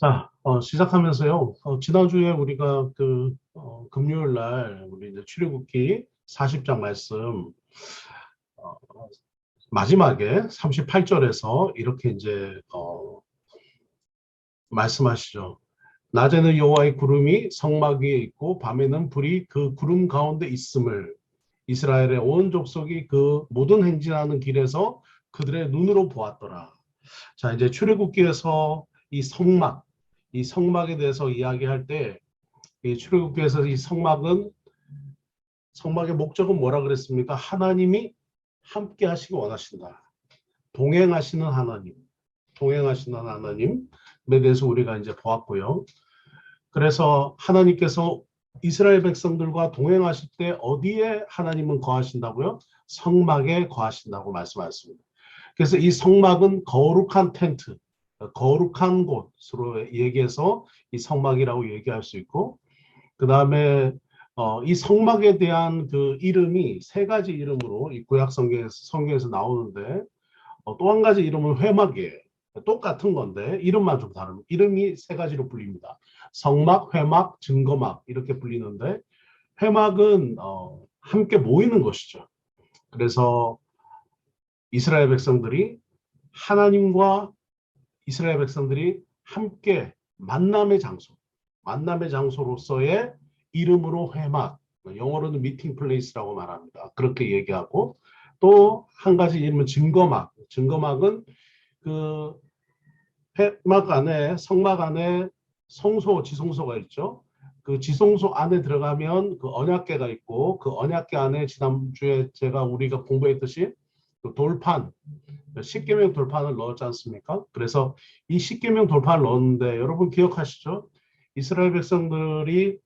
자, 시작하면서요. 지난주에 우리가 금요일 날 우리 이제 출애굽기 40장 말씀, 어, 마지막에 38절에서 이렇게 이제, 말씀하시죠. 낮에는 여호와의 구름이 성막 위에 있고 밤에는 불이 그 구름 가운데 있음을 이스라엘의 온 족속이 그 모든 행진하는 길에서 그들의 눈으로 보았더라. 자, 이제 출애굽기에서 이 성막에 대해서 이야기할 때, 이 출애굽기에서 이 성막의 목적은 뭐라 그랬습니까? 하나님이 함께 하시기 원하신다. 동행하시는 하나님, 동행하시는 하나님에 대해서 우리가 이제 보았고요. 그래서 하나님께서 이스라엘 백성들과 동행하실 때 어디에 하나님은 거하신다고요? 성막에 거하신다고 말씀하셨습니다. 그래서 이 성막은 거룩한 텐트, 거룩한 곳으로 얘기해서 이 성막이라고 얘기할 수 있고, 그 다음에 이 성막에 대한 그 이름이 세 가지 이름으로 이 구약 성경에서 나오는데, 또 한 가지 이름은 회막이에요. 똑같은 건데 이름만 좀 다릅니다. 이름이 세 가지로 불립니다. 성막, 회막, 증거막 이렇게 불리는데, 회막은 함께 모이는 것이죠. 그래서 이스라엘 백성들이 하나님과 이스라엘 백성들이 함께 만남의 장소로서의 이름으로 회막, 영어로는 미팅 플레이스라고 말합니다. 그렇게 얘기하고, 또 한 가지 이름은 증거막. 증거막은 그 회막 안에, 성막 안에 지성소가 있죠. 그 지성소 안에 들어가면 그 언약궤가 있고, 그 언약궤 안에 지난주에 우리가 공부했듯이 그 돌판, 십계명 돌판을 넣었지 않습니까? 그래서 이 십계명 돌판을 넣었는데 여러분 기억하시죠? 이스라엘 백성들이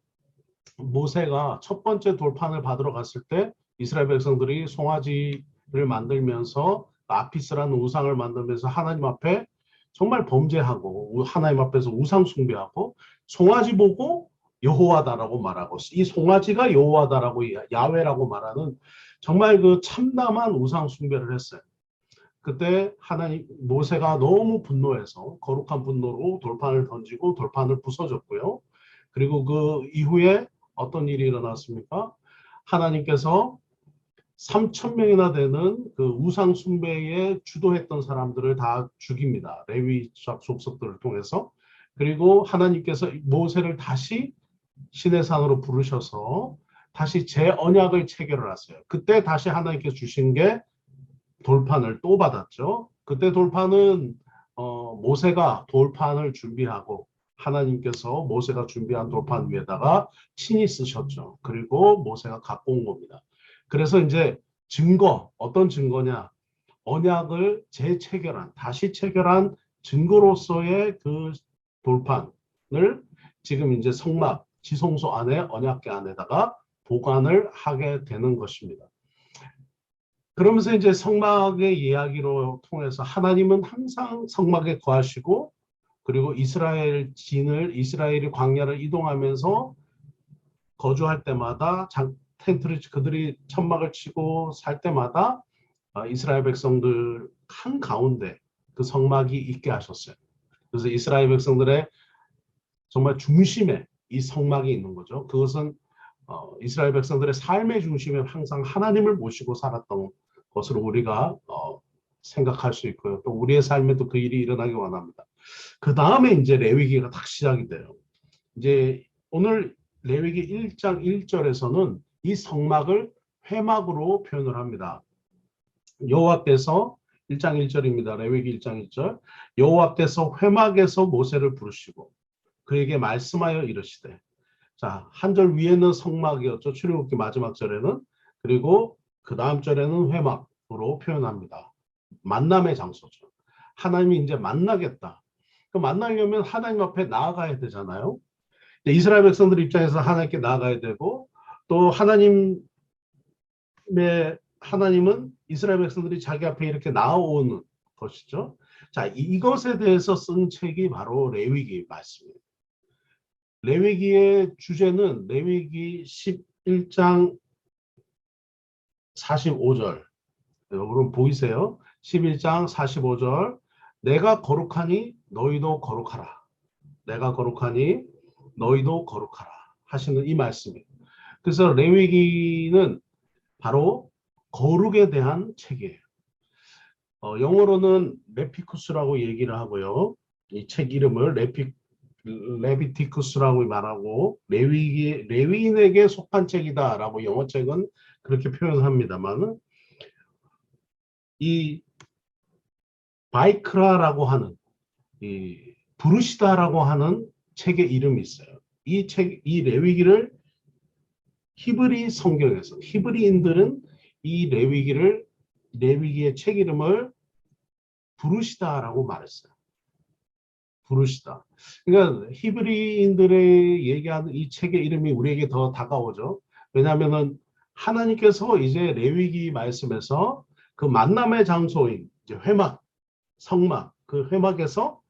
모세가 첫 번째 돌판을 받으러 갔을 때 이스라엘 백성들이 송아지를 만들면서 아피스라는 우상을 만들면서 하나님 앞에 정말 범죄하고 하나님 앞에서 우상 숭배하고 송아지 보고 여호와다라고 말하고, 이 송아지가 여호와다라고 야훼라고 말하는 정말 그 참담한 우상 숭배를 했어요. 그때 모세가 너무 분노해서 거룩한 분노로 돌판을 던지고 돌판을 부숴줬고요. 그리고 그 이후에 어떤 일이 일어났습니까? 하나님께서 3천 명이나 되는 그 우상 숭배에 주도했던 사람들을 다 죽입니다. 레위 족속들을 통해서. 그리고 하나님께서 모세를 다시 시내 산으로 부르셔서 다시 재언약을 체결을 하세요. 그때 다시 하나님께서 주신 게 돌판을 또 받았죠. 그때 돌판은 모세가 돌판을 준비하고 하나님께서 모세가 준비한 돌판 위에다가 친히 쓰셨죠. 그리고 모세가 갖고 온 겁니다. 그래서 이제 어떤 증거냐? 언약을 다시 체결한 증거로서의 그 돌판을 지금 이제 성막, 지성소 안에 언약궤 안에다가 보관을 하게 되는 것입니다. 그러면서 이제 성막의 이야기로 통해서 하나님은 항상 성막에 거하시고, 그리고 이스라엘이 광야를 이동하면서 거주할 때마다 그들이 천막을 치고 살 때마다 이스라엘 백성들 한 가운데 그 성막이 있게 하셨어요. 그래서 이스라엘 백성들의 정말 중심에 이 성막이 있는 거죠. 그것은 이스라엘 백성들의 삶의 중심에 항상 하나님을 모시고 살았던 것으로 우리가 생각할 수 있고요. 또 우리의 삶에도 그 일이 일어나기 원합니다. 그 다음에 이제 레위기가 딱 시작이 돼요. 이제 오늘 레위기 1장 1절에서는 이 성막을 회막으로 표현을 합니다. 여호와께서 1장 1절입니다. 레위기 1장 1절. 여호와께서 회막에서 모세를 부르시고 그에게 말씀하여 이르시되, 자, 한 절 위에는 성막이었죠. 출애굽기 마지막 절에는. 그리고 그 다음 절에는 회막으로 표현합니다. 만남의 장소죠. 하나님이 이제 만나겠다. 그 만나려면 하나님 앞에 나아가야 되잖아요. 이스라엘 백성들 입장에서 하나님께 나아가야 되고, 또 하나님은 이스라엘 백성들이 자기 앞에 이렇게 나아오는 것이죠. 자, 이것에 대해서 쓴 책이 바로 레위기 말씀입니다. 레위기의 주제는 레위기 11장 45절. 여러분 보이세요? 11장 45절. 내가 거룩하니 너희도 거룩하라. 내가 거룩하니 너희도 거룩하라 하시는 이 말씀이에요. 그래서 레위기는 바로 거룩에 대한 책이에요. 영어로는 레피쿠스라고 얘기를 하고요. 이 책 이름을 레비티쿠스라고 말하고 레위인에게 속한 책이다라고 영어 책은 그렇게 표현합니다만 이 바이크라라고 하는 이 부르시다라고 하는 책의 이름이 있어요. 이 레위기를 히브리 성경에서 히브리인들은 이 레위기의 책 이름을 부르시다라고 말했어요. 부르시다. 그러니까 히브리인들의 얘기하는 이 책의 이름이 우리에게 더 다가오죠. 왜냐하면은 하나님께서 이제 레위기 말씀에서 그 만남의 장소인 이제 회막, 성막, 그 회막에서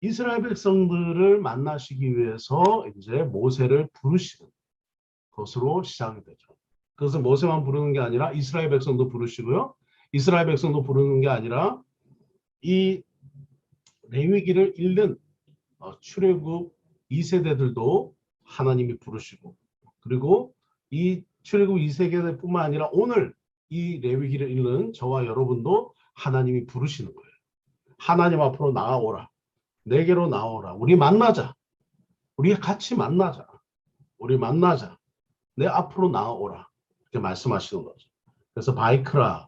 이스라엘 백성들을 만나시기 위해서 이제 모세를 부르시는 것으로 시작이 되죠. 그것은 모세만 부르는 게 아니라 이스라엘 백성도 부르시고요. 이스라엘 백성도 부르는 게 아니라 이 레위기를 읽는 출애굽 2세대들도 하나님이 부르시고 그리고 이 출애굽 2세대뿐만 아니라 오늘 이 레위기를 읽는 저와 여러분도 하나님이 부르시는 거예요. 하나님 앞으로 나아오라. 내게로 나오라. 우리 만나자. 우리 같이 만나자. 우리 만나자. 내 앞으로 나아오라. 이렇게 말씀하시는 거죠. 그래서 바이크라라고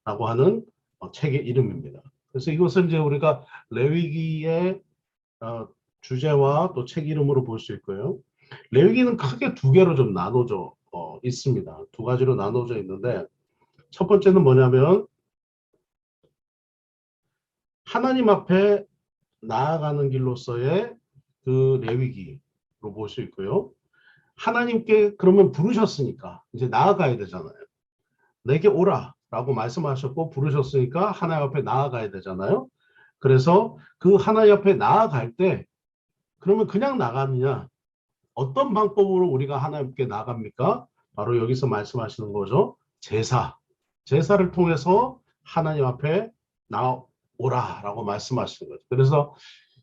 하는 책의 이름입니다. 그래서 이것은 이제 우리가 레위기의 주제와 또 책 이름으로 볼 수 있고요. 레위기는 크게 두 개로 좀 나눠져 있습니다. 두 가지로 나눠져 있는데 첫 번째는 뭐냐면 하나님 앞에 나아가는 길로서의 그 레위기로 볼 수 있고요. 하나님께 그러면 부르셨으니까 이제 나아가야 되잖아요. 내게 오라 라고 말씀하셨고 부르셨으니까 하나님 앞에 나아가야 되잖아요. 그래서 그 하나님 앞에 나아갈 때 그러면 그냥 나가느냐? 어떤 방법으로 우리가 하나님께 나갑니까? 바로 여기서 말씀하시는 거죠. 제사를 통해서 하나님 앞에 나오라라고 말씀하시는 거죠. 그래서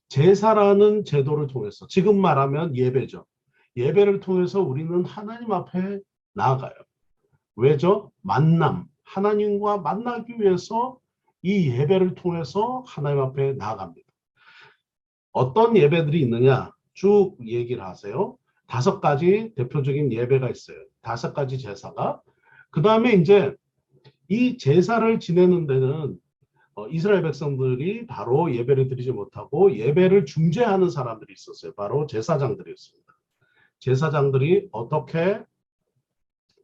제사라는 제도를 통해서 지금 말하면 예배죠. 예배를 통해서 우리는 하나님 앞에 나아가요. 왜죠? 만남, 하나님과 만나기 위해서 이 예배를 통해서 하나님 앞에 나아갑니다. 어떤 예배들이 있느냐? 쭉 얘기를 하세요. 5가지 대표적인 예배가 있어요. 5가지 제사가. 그 다음에 이제 이 제사를 지내는 데는 이스라엘 백성들이 바로 예배를 드리지 못하고 예배를 중재하는 사람들이 있었어요. 바로 제사장들이었습니다. 제사장들이 어떻게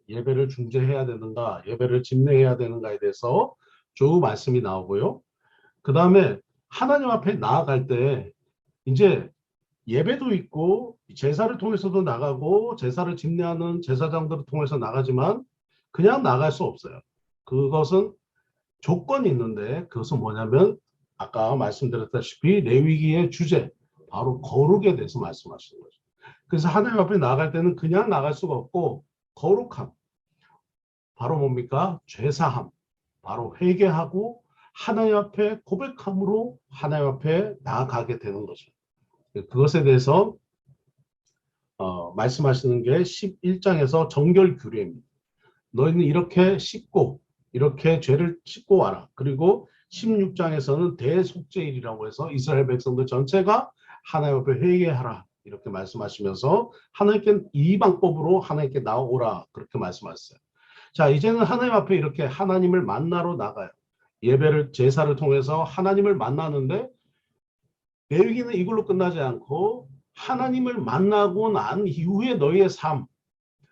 예배를 중재해야 되는가, 예배를 집례해야 되는가에 대해서 쭉 말씀이 나오고요. 그 다음에 하나님 앞에 나아갈 때 이제 예배도 있고 제사를 통해서도 나가고 제사를 집례하는 제사장들을 통해서 나가지만 그냥 나갈 수 없어요. 그것은 조건이 있는데 그것은 뭐냐면 아까 말씀드렸다시피 레위기의 주제 바로 거룩에 대해서 말씀하시는 거죠. 그래서 하나님 앞에 나갈 때는 그냥 나갈 수가 없고 거룩함 바로 뭡니까? 죄사함 바로 회개하고 하나님 앞에 고백함으로 하나님 앞에 나아가게 되는 거죠. 그것에 대해서 말씀하시는 게 11장에서 정결 규례입니다. 너희는 이렇게 씻고 이렇게 죄를 씻고 와라. 그리고 16장에서는 대속죄일이라고 해서 이스라엘 백성들 전체가 하나님 앞에 회개하라. 이렇게 말씀하시면서 하나님께 이 방법으로 하나님께 나오라. 그렇게 말씀하셨어요. 자, 이제는 하나님 앞에 이렇게 하나님을 만나러 나가요. 예배를 제사를 통해서 하나님을 만나는데 레위기는 이걸로 끝나지 않고 하나님을 만나고 난 이후에 너희의 삶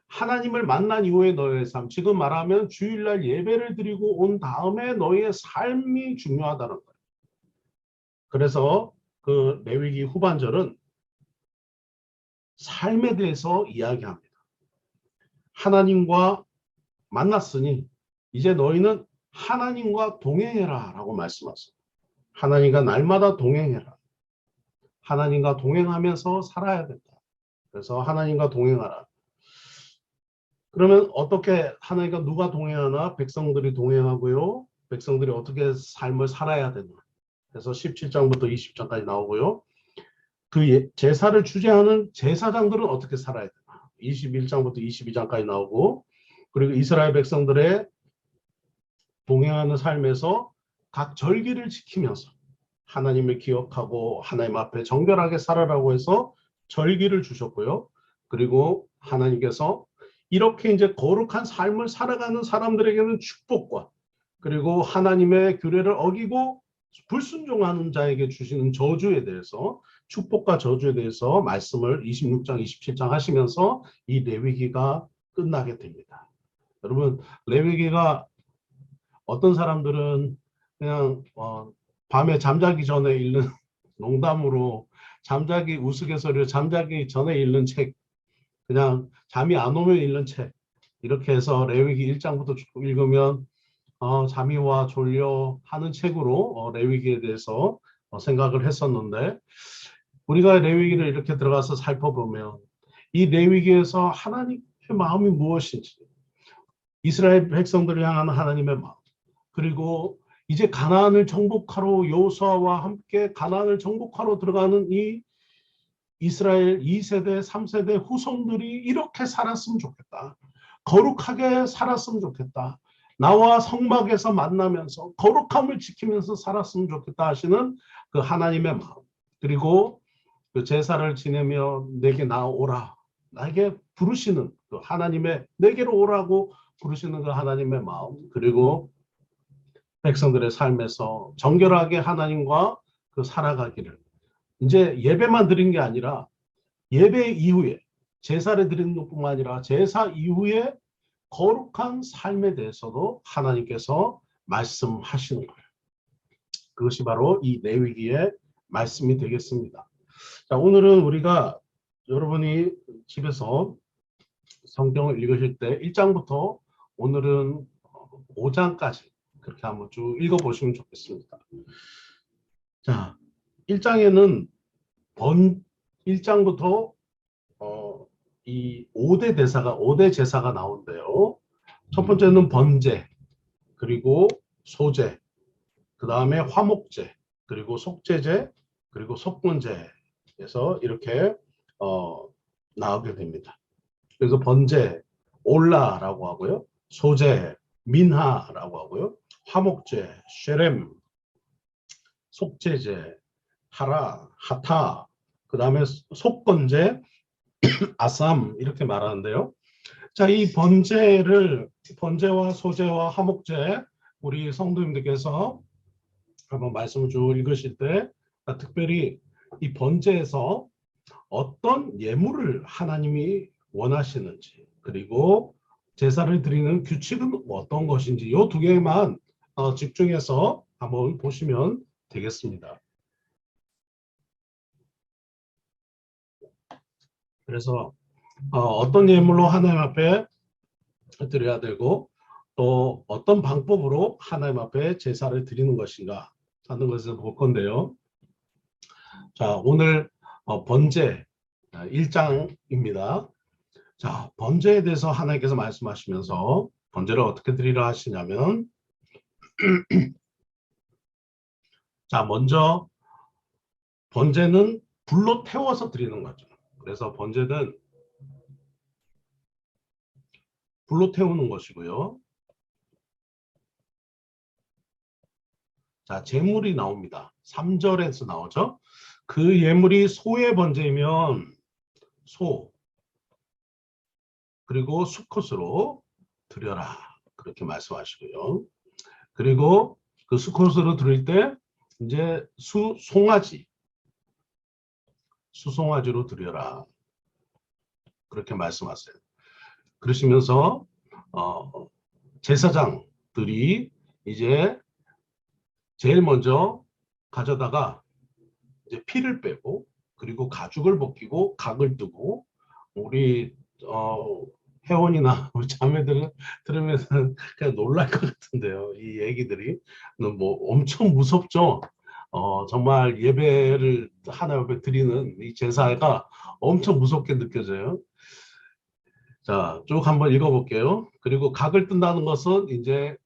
하나님을 만난 이후에 너희의 삶, 지금 말하면 주일날 예배를 드리고 온 다음에 너희의 삶이 중요하다는 거예요. 그래서 그 레위기 후반절은 삶에 대해서 이야기합니다. 하나님과 만났으니 이제 너희는 하나님과 동행해라 라고 말씀하세요. 하나님과 날마다 동행해라. 하나님과 동행하면서 살아야 된다. 그래서 하나님과 동행하라. 그러면 어떻게 하나님과 누가 동행하나? 백성들이 동행하고요. 백성들이 어떻게 삶을 살아야 되나? 그래서 17장부터 20장까지 나오고요. 제사를 주재하는 제사장들은 어떻게 살아야 되나? 21장부터 22장까지 나오고, 그리고 이스라엘 백성들의 동행하는 삶에서 각 절기를 지키면서 하나님을 기억하고 하나님 앞에 정결하게 살아라고 해서 절기를 주셨고요. 그리고 하나님께서 이렇게 이제 거룩한 삶을 살아가는 사람들에게는 축복과, 그리고 하나님의 규례를 어기고 불순종하는 자에게 주시는 저주에 대해서, 축복과 저주에 대해서 말씀을 26장, 27장 하시면서 이 레위기가 끝나게 됩니다. 여러분, 레위기가 어떤 사람들은 그냥 밤에 잠자기 전에 읽는 농담으로 잠자기 우스갯소리로 잠자기 전에 읽는 책, 그냥 잠이 안 오면 읽는 책, 이렇게 해서 레위기 1장부터 읽으면 잠이 와 졸려 하는 책으로 레위기에 대해서 생각을 했었는데, 우리가 레위기를 이렇게 들어가서 살펴보면 이 레위기에서 하나님의 마음이 무엇인지, 이스라엘 백성들을 향한 하나님의 마음, 그리고 이제 가나안을 정복하러 여호수아와 함께 가나안을 정복하러 들어가는 이 이스라엘 2세대, 3세대 후손들이 이렇게 살았으면 좋겠다. 거룩하게 살았으면 좋겠다. 나와 성막에서 만나면서 거룩함을 지키면서 살았으면 좋겠다 하시는 그 하나님의 마음. 그리고 그 제사를 지내며 내게 나오라. 나에게 부르시는 그 하나님의, 내게로 오라고 부르시는 그 하나님의 마음. 그리고 백성들의 삶에서 정결하게 하나님과 그 살아가기를, 이제 예배만 드린 게 아니라 예배 이후에 제사를 드리는 것뿐만 아니라 제사 이후에 거룩한 삶에 대해서도 하나님께서 말씀하시는 거예요. 그것이 바로 이 레위기의 말씀이 되겠습니다. 자, 오늘은 우리가 여러분이 집에서 성경을 읽으실 때 1장부터 오늘은 5장까지 그렇게 한번 쭉 읽어보시면 좋겠습니다. 자, 1장에는 1장부터 이 5대 제사가 나온대요. 첫 번째는 번제, 그리고 소제, 그 다음에 화목제, 그리고 속제제, 그리고 속건제에서 이렇게 나오게 됩니다. 그래서 번제, 올라라고 하고요. 소제, 민하라고 하고요. 화목제, 쉐렘, 속제제, 하라, 하타, 그 다음에 속건제, 아삼, 이렇게 말하는데요. 자, 이 번제와 소제와 화목제, 우리 성도님들께서 한번 말씀을 쭉 읽으실 때 특별히 이 번제에서 어떤 예물을 하나님이 원하시는지, 그리고 제사를 드리는 규칙은 어떤 것인지, 이 두 개만 집중해서 한번 보시면 되겠습니다. 그래서 어떤 예물로 하나님 앞에 드려야 되고, 또 어떤 방법으로 하나님 앞에 제사를 드리는 것인가 하는 것을 볼 건데요. 자, 오늘 번제 1장입니다. 자, 번제에 대해서 하나님께서 말씀하시면서 번제를 어떻게 드리라 하시냐면, 자, 먼저 번제는 불로 태워서 드리는 거죠. 그래서 번제는 불로 태우는 것이고요. 자, 제물이 나옵니다. 3절에서 나오죠. 그 예물이 소의 번제이면 소, 그리고 수컷으로 드려라. 그렇게 말씀하시고요. 그리고 그 수컷으로 드릴 때 이제 수송아지로 드려라. 그렇게 말씀하세요. 그러시면서 제사장들이 이제 제일 먼저 가져다가 이제 피를 빼고, 그리고 가죽을 벗기고 각을 뜨고, 우리 회원이나 우리 자매들은 들으면 그냥 놀랄 것 같은데요. 이 얘기들이 뭐 엄청 무섭죠. 정말 예배를 하나님 앞에 드리는 이 제사가 엄청 무섭게 느껴져요. 자, 쭉 한번 읽어볼게요. 그리고 각을 뜬다는 것은 이제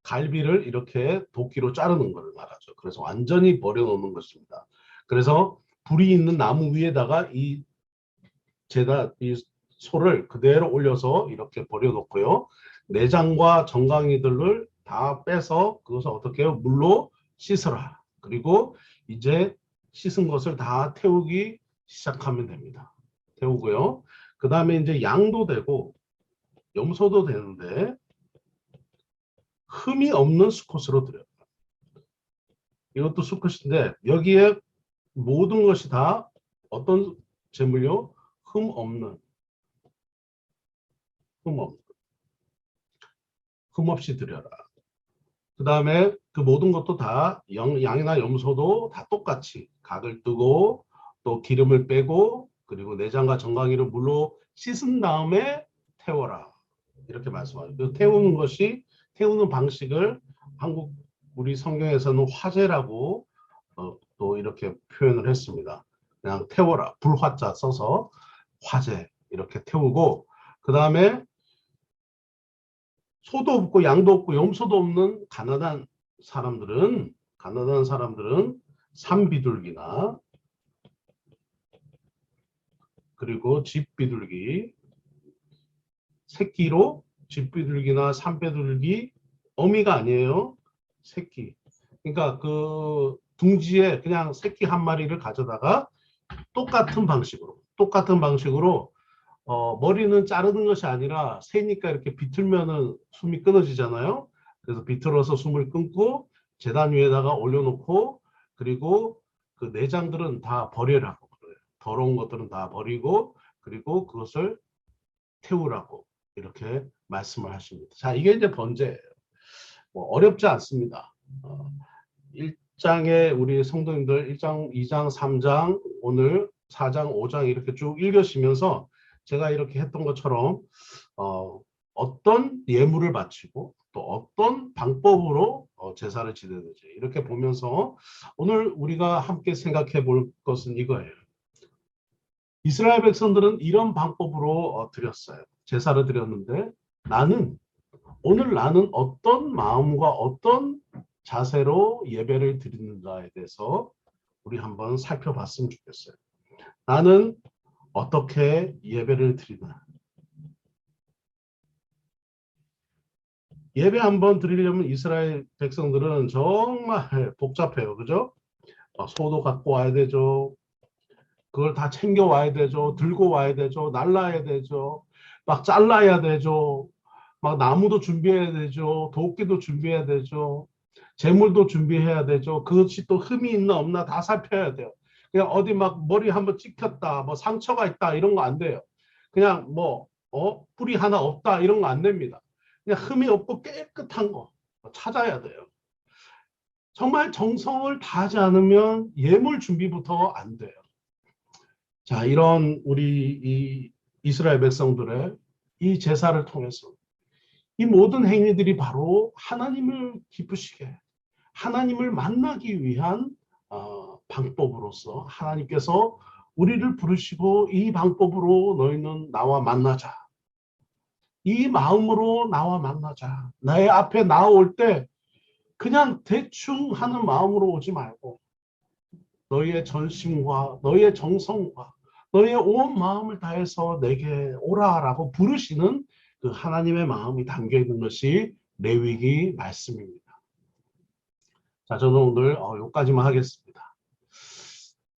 갈비를 이렇게 도끼로 자르는 걸 말하죠. 그래서 완전히 버려놓는 것입니다. 그래서 불이 있는 나무 위에다가 이 소를 그대로 올려서 이렇게 버려놓고요. 내장과 정강이들을 다 빼서 그것을 어떻게 해요? 물로 씻어라. 그리고 이제 씻은 것을 다 태우기 시작하면 됩니다. 태우고요. 그 다음에 이제 양도 되고 염소도 되는데 흠이 없는 수컷으로 드려요. 이것도 수컷인데 여기에 모든 것이 다 어떤 제물요? 흠 없는, 흠 없이 드려라. 그 다음에 그 모든 것도 다 양이나 염소도 다 똑같이 각을 뜨고 또 기름을 빼고 그리고 내장과 정강이를 물로 씻은 다음에 태워라. 이렇게 말씀하죠. 그 태우는 방식을 우리 성경에서는 화제라고 또 이렇게 표현을 했습니다. 그냥 태워라. 불화자 써서 화제 이렇게 태우고 그 다음에 소도 없고 양도 없고 염소도 없는 가난한 사람들은 산비둘기나 그리고 집비둘기 새끼로 집비둘기나 산비둘기 어미가 아니에요. 새끼. 그러니까 그 둥지에 그냥 새끼 한 마리를 가져다가 똑같은 방식으로 머리는 자르는 것이 아니라 새니까 이렇게 비틀면은 숨이 끊어지잖아요. 그래서 비틀어서 숨을 끊고 제단 위에다가 올려놓고 그리고 그 내장들은 다 버리라고 그래요. 더러운 것들은 다 버리고 그리고 그것을 태우라고 이렇게 말씀을 하십니다. 자, 이게 이제 번제예요. 뭐 어렵지 않습니다. 1장에 우리 성도님들 1장, 2장, 3장, 오늘 4장, 5장 이렇게 쭉 읽으시면서 제가 이렇게 했던 것처럼 어떤 예물을 바치고 또 어떤 방법으로 제사를 지내는지 이렇게 보면서 오늘 우리가 함께 생각해 볼 것은 이거예요. 이스라엘 백성들은 이런 방법으로 드렸어요. 제사를 드렸는데 오늘 나는 어떤 마음과 어떤 자세로 예배를 드리는가에 대해서 우리 한번 살펴봤으면 좋겠어요. 나는 어떻게 예배를 드리나? 예배 한번 드리려면 이스라엘 백성들은 정말 복잡해요. 그죠? 소도 갖고 와야 되죠. 그걸 다 챙겨 와야 되죠. 들고 와야 되죠. 날라야 되죠. 막 잘라야 되죠. 막 나무도 준비해야 되죠. 도끼도 준비해야 되죠. 재물도 준비해야 되죠. 그것이 또 흠이 있나 없나 다 살펴야 돼요. 그냥 어디 막 머리 한번 찍혔다, 뭐 상처가 있다 이런 거 안 돼요. 그냥 뿌리 하나 없다 이런 거 안 됩니다. 그냥 흠이 없고 깨끗한 거 찾아야 돼요. 정말 정성을 다하지 않으면 예물 준비부터 안 돼요. 자, 이런 우리 이 이스라엘 백성들의 이 제사를 통해서 이 모든 행위들이 바로 하나님을 기쁘시게 하나님을 만나기 위한 방법으로서 하나님께서 우리를 부르시고 이 방법으로 너희는 나와 만나자. 이 마음으로 나와 만나자. 나의 앞에 나올 때 그냥 대충 하는 마음으로 오지 말고 너희의 전심과 너희의 정성과 너희의 온 마음을 다해서 내게 오라라고 부르시는 그 하나님의 마음이 담겨 있는 것이 레위기 말씀입니다. 자, 저는 오늘 여기까지만 하겠습니다.